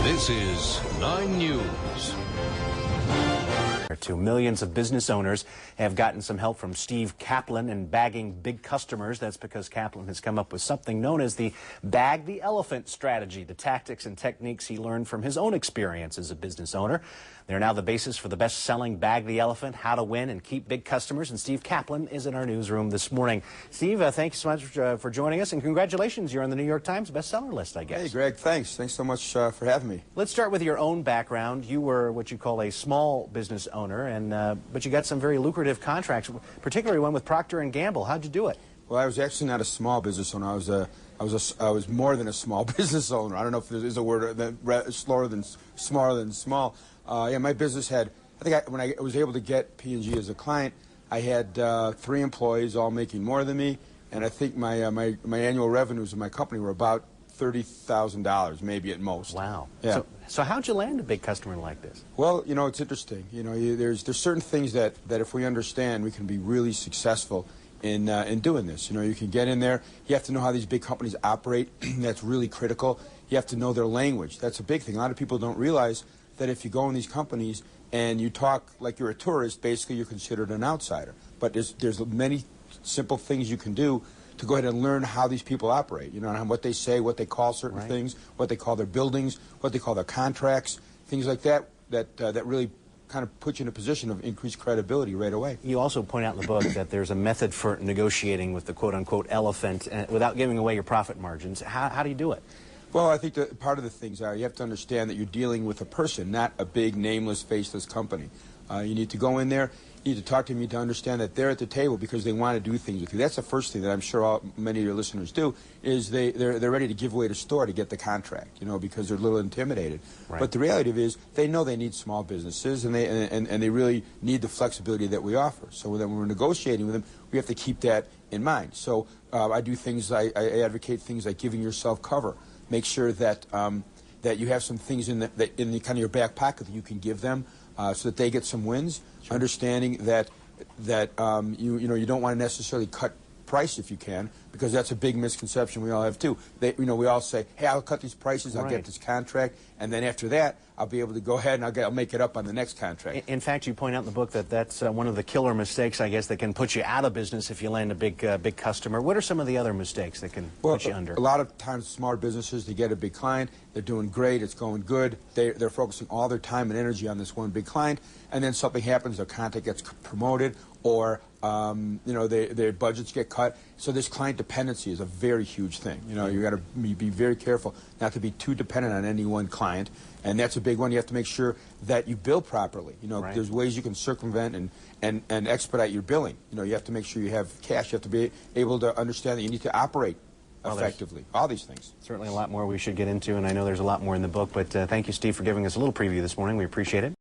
This is 9 News. Millions of business owners have gotten some help from Steve Kaplan in bagging big customers. That's because Kaplan has come up with something known as the Bag the Elephant strategy, the tactics and techniques he learned from his own experience as a business owner. They're now the basis for the best-selling Bag the Elephant, How to Win and Keep Big Customers. And Steve Kaplan is in our newsroom this morning. Steve, thank you so much for joining us, and congratulations. You're on the New York Times bestseller list, I guess. Hey, Greg, thanks. Thanks so much for having me. Let's start with your own background. You were what you call a small business owner, but you got some very lucrative contracts, particularly one with Procter & Gamble. How'd you do it? Well, I was actually not a small business owner. I was more than a small business owner. I don't know if there is a word smaller than small. Yeah, my business had, when I was able to get P&G as a client, I had 3 employees all making more than me, and I think my annual revenues of my company were about $30,000, maybe at most. Wow. Yeah. So how'd you land a big customer like this? Well, you know, it's interesting. You know, there's certain things that if we understand, we can be really successful in doing this. You know, you can get in there. You have to know how these big companies operate. That's really critical. You have to know their language. That's a big thing. A lot of people don't realize that if you go in these companies and you talk like you're a tourist, basically you're considered an outsider. But there's many simple things you can do to go ahead and learn how these people operate. You know, what they say, what they call certain things, what they call their buildings, what they call their contracts, things like that really kind of put you in a position of increased credibility right away. You also point out in the book that there's a method for negotiating with the quote-unquote elephant without giving away your profit margins. How do you do it? Well, I think that part of the things are you have to understand that you're dealing with a person, not a big, nameless, faceless company. You need to go in there. You need to talk to them. You need to understand that they're at the table because they want to do things with you. That's the first thing that I'm sure many of your listeners do, is they're ready to give away the store to get the contract, you know, because they're a little intimidated. Right. But the reality of it is they know they need small businesses, and they really need the flexibility that we offer. So when we're negotiating with them, we have to keep that in mind. So I do things, I advocate things like giving yourself cover. Make sure that that you have some things in the kind of your back pocket that you can give them so that they get some wins. Sure. Understanding that you don't want to necessarily cut price if you can, because that's a big misconception we all have too. We all say, hey, I'll cut these prices, I'll get this contract, and then after that I'll be able to go ahead and I'll make it up on the next contract. In fact, you point out in the book that that's one of the killer mistakes, I guess, that can put you out of business if you land a big customer. What are some of the other mistakes that can put you under? A lot of times smaller businesses, they get a big client, they're doing great, it's going good, they're focusing all their time and energy on this one big client, and then something happens, their contract gets promoted, or their budgets get cut. So this client dependency is a very huge thing. You know, you got to be very careful not to be too dependent on any one client, and that's a big one. You have to make sure that you bill properly. You know, there's ways you can circumvent and expedite your billing. You know, you have to make sure you have cash. You have to be able to understand that you need to operate effectively. All these things. Certainly a lot more we should get into, and I know there's a lot more in the book, but thank you, Steve, for giving us a little preview this morning. We appreciate it.